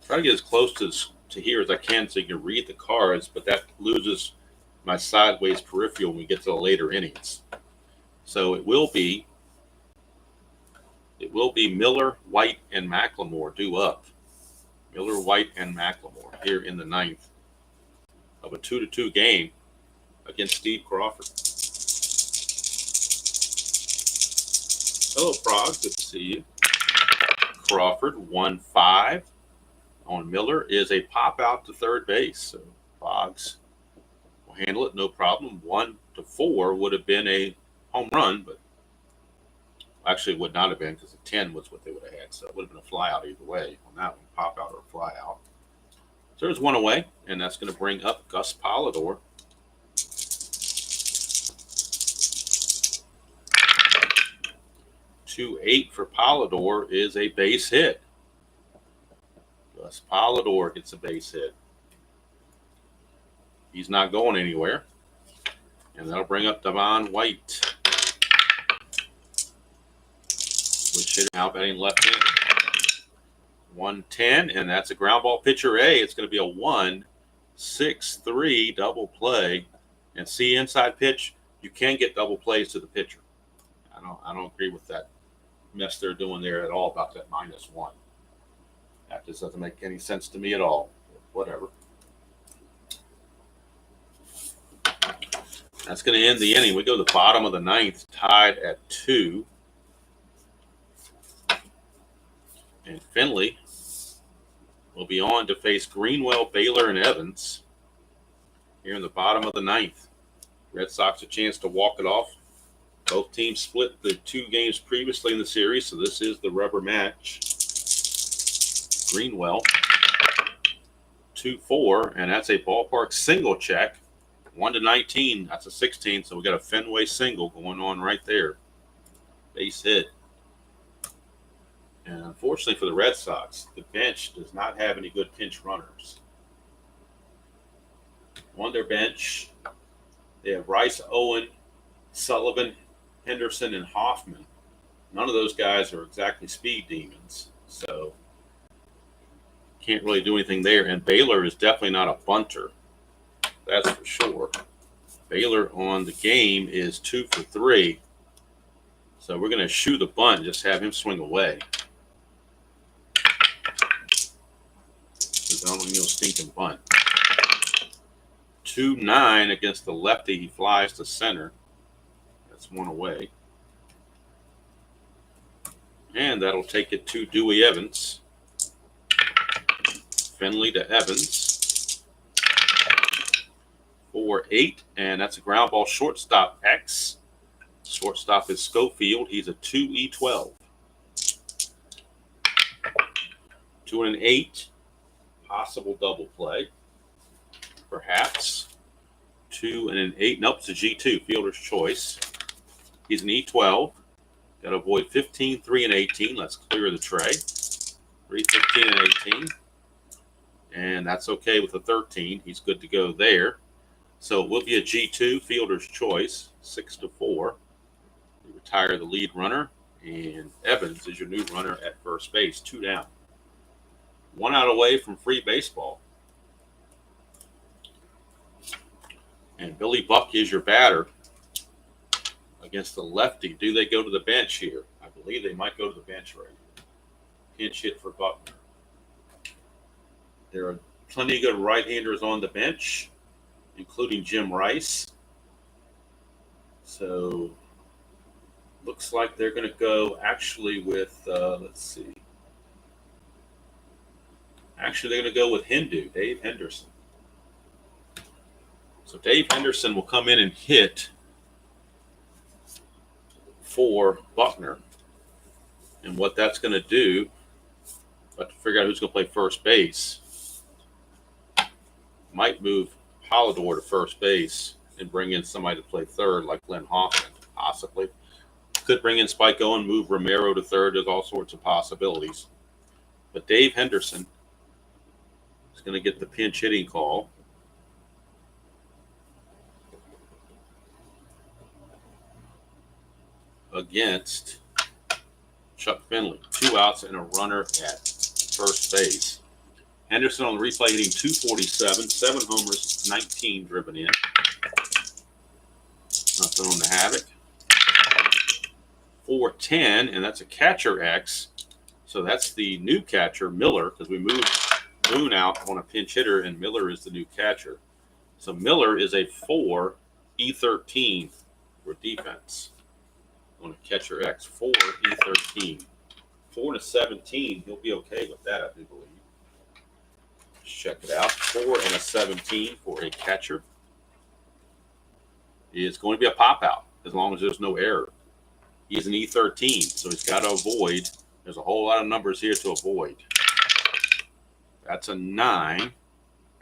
Try to get as close to here as I can so you can read the cards, but that loses my sideways peripheral when we get to the later innings. So it will be Miller, White, and McLemore due up. Miller, White, and McLemore here in the 9th of a 2-2 game against Steve Crawford. Hello, Prague. Good to see you. Crawford, 1-5 on Miller, is a pop out to third base. So Boggs will handle it, no problem. 1-4 would have been a home run, but actually it would not have been because the 10 was what they would have had. So it would have been a fly out either way on that one, pop out or a fly out. So there's one away, and that's going to bring up Gus Polidor. 2-8 for Polidor is a base hit. Gus Polidor gets a base hit. He's not going anywhere. And that'll bring up Devon White, which is now batting left-handed. 1-10, and that's a ground ball pitcher A. It's going to be a 1-6-3 double play. And see, inside pitch, you can get double plays to the pitcher. I don't agree with that mess they're doing there at all about that -1. That just doesn't make any sense to me at all. Whatever. That's going to end the inning. We go to the bottom of the 9th, tied at 2. And Finley will be on to face Greenwell, Baylor, and Evans here in the bottom of the 9th. Red Sox a chance to walk it off. Both teams split the 2 games previously in the series, so this is the rubber match. Greenwell, 2-4, and that's a ballpark single check. 1-19, that's a 16, so we got a Fenway single going on right there. Base hit. And unfortunately for the Red Sox, the bench does not have any good pinch runners. On their bench, they have Rice, Owen, Sullivan, Henderson, and Hoffman. none of those guys are exactly speed demons, so can't really do anything there. And Baylor is definitely not a bunter, that's for sure. Baylor on the game is 2 for 3, so we're going to shoot a bunt, just have him swing away. I don't need no stinking bunt. 2-9 against the lefty. He flies to center. That's one away. And that'll take it to Dewey Evans. Finley to Evans. 4-8, and that's a ground ball. Shortstop X. Shortstop is Schofield. He's a 2E12. 2-8. Possible double play. Perhaps. 2-8. Nope, it's a G2. Fielder's choice. He's an E12. Got to avoid 15, 3, and 18. Let's clear the tray. 3, 15, and 18. And that's okay with the 13. He's good to go there. So it will be a G2, fielder's choice, 6-4. We retire the lead runner, and Evans is your new runner at first base, 2 down. 1 out away from free baseball. And Billy Buck is your batter against the lefty. Do they go to the bench here? I believe they might go to the bench right here. Pinch hit for Buckner. There are plenty of good right-handers on the bench, including Jim Rice. So looks like they're going to go actually with, let's see. Actually, they're going to go with Dave Henderson. So Dave Henderson will come in and hit for Buckner. And what that's going to do, but to figure out who's going to play first base, might move Polidor to first base and bring in somebody to play third, like Glenn Hoffman, possibly. Could bring in Spike Owen, move Romero to third. There's all sorts of possibilities. But Dave Henderson is going to get the pinch hitting call. Against Chuck Finley. 2 outs and a runner at first base. Henderson on the replay hitting 247, 7 homers, 19 driven in. Nothing on the Havoc. 4-10, and that's a catcher X. So that's the new catcher, Miller, because we moved Boone out on a pinch hitter, and Miller is the new catcher. So Miller is a 4 E13 for defense. On a catcher X, 4 E13. 4-17, he'll be okay with that, I do believe. Let's check it out. 4-17 for a catcher. It's going to be a pop out as long as there's no error. He's an E13, so he's got to avoid. There's a whole lot of numbers here to avoid. That's a 9,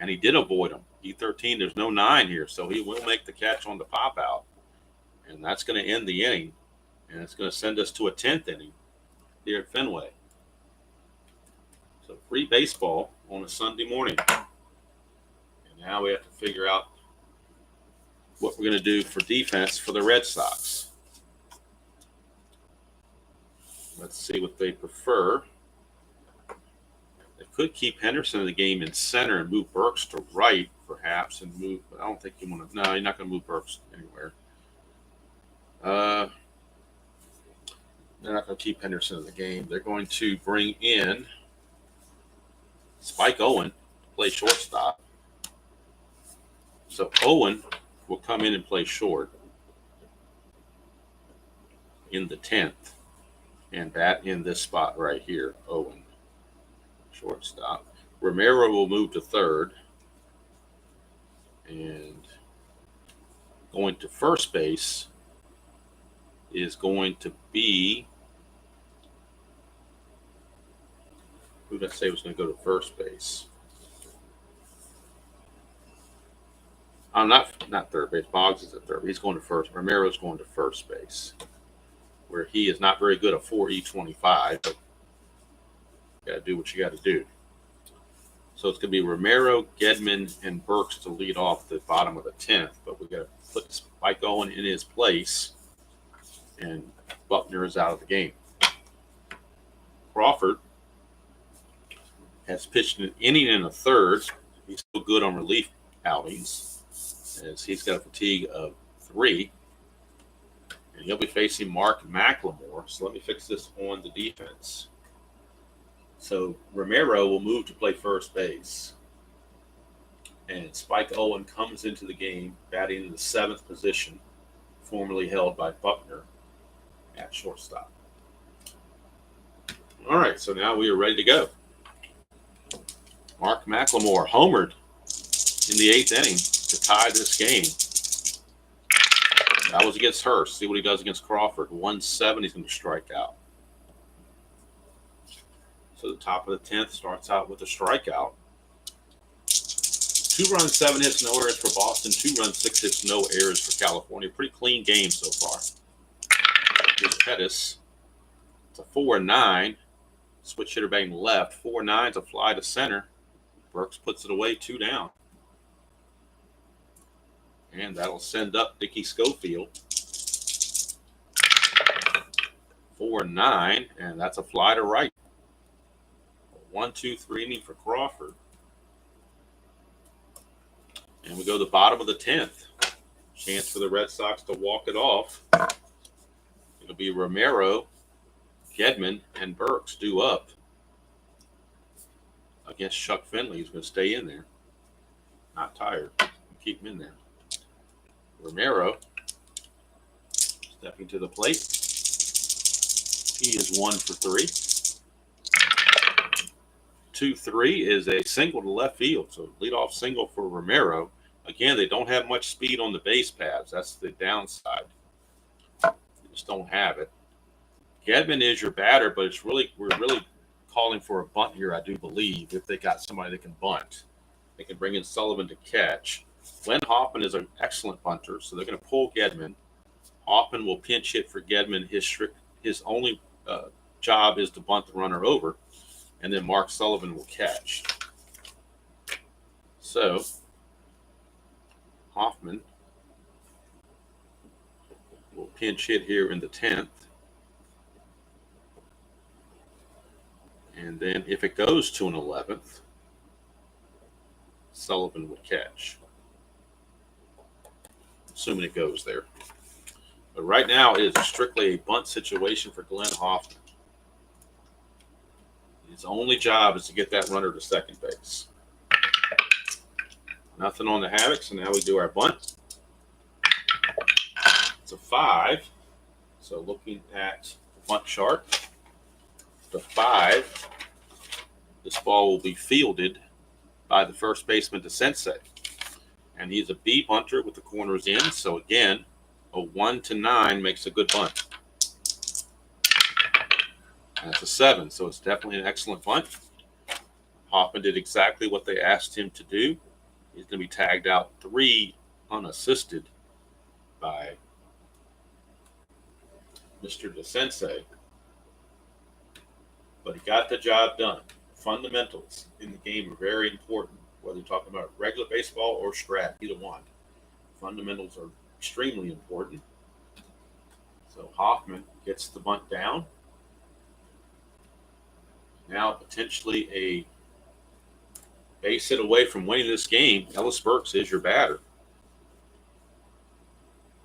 and he did avoid them. E13, there's no 9 here, so he will make the catch on the pop out. And that's going to end the inning, and it's going to send us to a 10th inning here at Fenway. So free baseball on a Sunday morning. And now we have to figure out what we're going to do for defense for the Red Sox. Let's see what they prefer. They could keep Henderson in the game in center and move Burks to right, perhaps, and move. But I don't think you want to. No, you're not going to move Burks anywhere. They're not going to keep Henderson in the game. They're going to bring in Spike Owen to play shortstop. So Owen will come in and play short in the 10th. And bat in this spot right here, Owen, shortstop. Romero will move to third. And going to first base is going to be, who did I say was going to go to first base? I'm not third base. Boggs is at third. He's going to first. Romero's going to first base, where he is not very good at 4E25, but you got to do what you got to do. So it's going to be Romero, Gedman, and Burks to lead off the bottom of the 10th, but we got to put Spike Owen in his place, and Buckner is out of the game. Crawford has pitched an inning and a third. He's still good on relief outings, as he's got a fatigue of 3. And he'll be facing Mark McLemore. So let me fix this on the defense. So Romero will move to play first base. And Spike Owen comes into the game batting in the 7th position, formerly held by Buckner at shortstop. All right, so now we are ready to go. Mark McLemore homered in the 8th inning to tie this game. That was against Hurst. See what he does against Crawford. 1-7, he's going to strike out. So the top of the 10th starts out with a strikeout. 2 runs, 7 hits, no errors for Boston. 2 runs, 6 hits, no errors for California. Pretty clean game so far. Here's Pettis. It's a 4-9. Switch hitter batting left. 4-9's a fly to center. Burks puts it away, 2 down. And that'll send up Dickie Schofield. 4-9, and that's a fly to right. 1-2-3 inning for Crawford. And we go to the bottom of the 10th. Chance for the Red Sox to walk it off. It'll be Romero, Gedman, and Burks due up against Chuck Finley. He's going to stay in there. Not tired. Keep him in there. Romero stepping to the plate. He is 1 for 3. 2-3 is a single to left field. So leadoff single for Romero. Again, they don't have much speed on the base paths. That's the downside. They just don't have it. Gedman is your batter, but we're really calling for a bunt here, I do believe, if they got somebody that can bunt. They can bring in Sullivan to catch. Glenn Hoffman is an excellent bunter, so they're going to pull Gedman. Hoffman will pinch hit for Gedman. His only job is to bunt the runner over, and then Mark Sullivan will catch. So Hoffman will pinch hit here in the 10th. And then if it goes to an 11th, Sullivan would catch. Assuming it goes there. But right now it is strictly a bunt situation for Glenn Hoffman. His only job is to get that runner to second base. Nothing on the havoc, so now we do our bunt. It's a 5. So looking at the bunt chart, the 5, this ball will be fielded by the first baseman DeSensei. And he's a B bunter with the corners in. So again, a 1-9 makes a good bunt. And that's a 7. So it's definitely an excellent bunt. Hoffman did exactly what they asked him to do. He's going to be tagged out 3 unassisted by Mr. DeSensei. But he got the job done. Fundamentals in the game are very important, whether you're talking about regular baseball or strat, either one. Fundamentals are extremely important. So Hoffman gets the bunt down. Now potentially a base hit away from winning this game. Ellis Burks is your batter.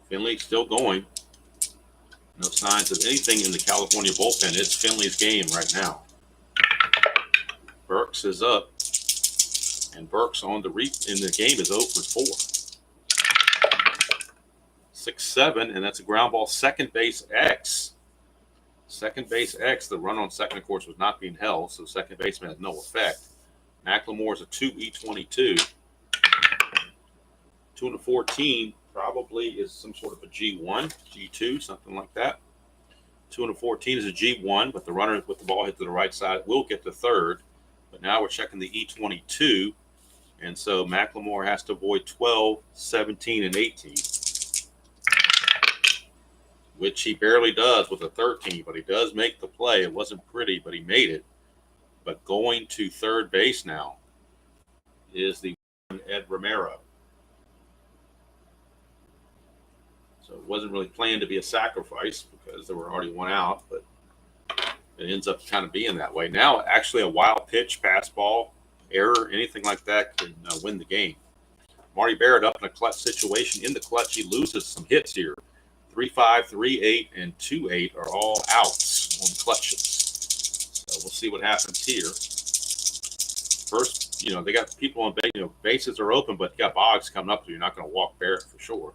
Finley's still going. No signs of anything in the California bullpen. It's Finley's game right now. Burks is up, and Burks in the game is 0 for 4. 6-7, and that's a ground ball. Second base X. Second base X. The run on second, of course, was not being held, so second baseman has no effect. McLemore is a 2E22. 2-14 probably is some sort of a G1, G2, something like that. 2-14 is a G1, but the runner with the ball hit to the right side will get to third. But now we're checking the E22, and so McLemore has to avoid 12, 17, and 18, which he barely does with a 13, but he does make the play. It wasn't pretty, but he made it. But going to third base now is the Ed Romero. So it wasn't really planned to be a sacrifice because there were already 1 out, but it ends up kind of being that way. Now, actually, a wild pitch, pass ball, error, anything like that can win the game. Marty Barrett up in a clutch situation. In the clutch, he loses some hits here. 3-5, 3-8, and 2-8 are all outs on clutches. So we'll see what happens here. First, they got people on base. Bases are open, but you got Boggs coming up, so you're not going to walk Barrett for sure.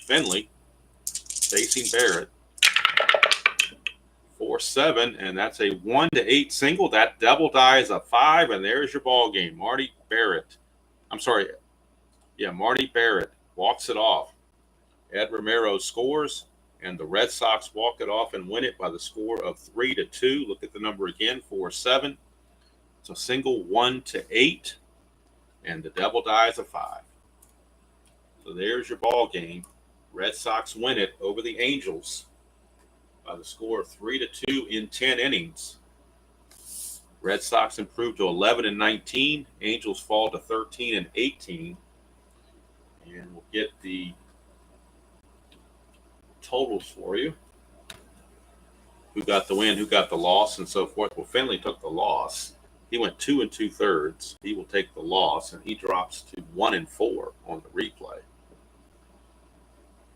Finley facing Barrett. 4-7, and that's a 1-8 single. That double die is a 5, and there's your ball game. Marty Barrett walks it off. Ed Romero scores, and the Red Sox walk it off and win it by the score of 3-2. Look at the number again, 4-7. It's a single 1-8, and the double die is a 5. So there's your ball game. Red Sox win it over the Angels by the score of 3-2 in 10 innings. Red Sox improve to 11-19. Angels fall to 13-18. And we'll get the totals for you. Who got the win, who got the loss, and so forth. Well, Finley took the loss. He went 2 2/3. He will take the loss, and he drops to 1-4 on the replay.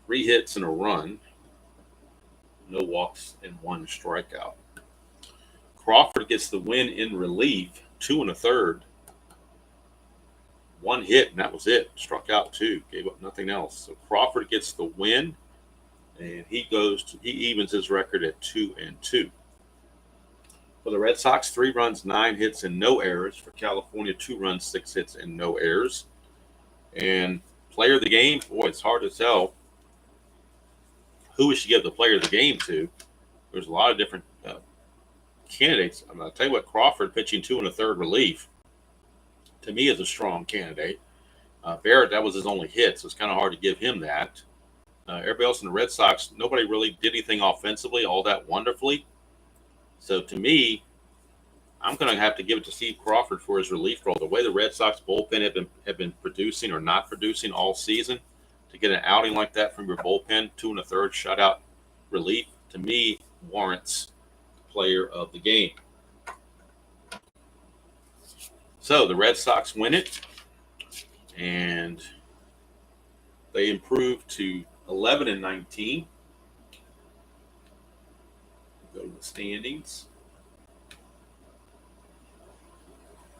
3 hits and a run. No walks and 1 strikeout. Crawford gets the win in relief, 2 1/3. 1 hit, and that was it. Struck out 2, gave up nothing else. So Crawford gets the win, and he evens his record at 2-2. For the Red Sox, 3 runs, 9 hits, and no errors. For California, 2 runs, 6 hits, and no errors. And player of the game, boy, it's hard to tell who we should give the player of the game to. There's a lot of different candidates. I'm going to tell you what, Crawford pitching 2 1/3 relief, to me, is a strong candidate. Barrett, that was his only hit, so it's kind of hard to give him that. Everybody else in the Red Sox, nobody really did anything offensively all that wonderfully. So to me, I'm going to have to give it to Steve Crawford for his relief role. The way the Red Sox bullpen have been producing or not producing all season, to get an outing like that from your bullpen, 2 1/3 shutout relief, to me, warrants player of the game. So the Red Sox win it, and they improve to 11-19. Go to the standings.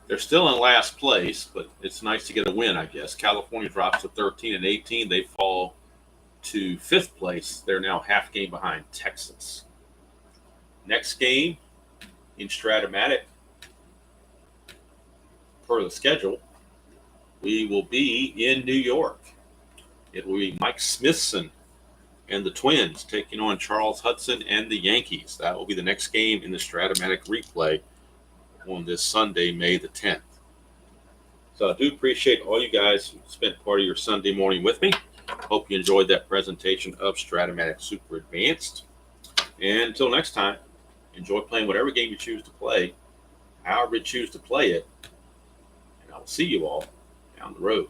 They're still in last place, but it's nice to get a win, I guess. California drops to 13-18. They fall to 5th place. They're now half game behind Texas. Next game in Strat-O-Matic, per the schedule, we will be in New York. It will be Mike Smithson and the Twins taking on Charles Hudson and the Yankees. That will be the next game in the Strat-O-Matic replay on this Sunday, May the 10th. So I do appreciate all you guys who spent part of your Sunday morning with me. Hope you enjoyed that presentation of Strat-O-Matic Super Advanced. And until next time, enjoy playing whatever game you choose to play, however you choose to play it. And I will see you all down the road.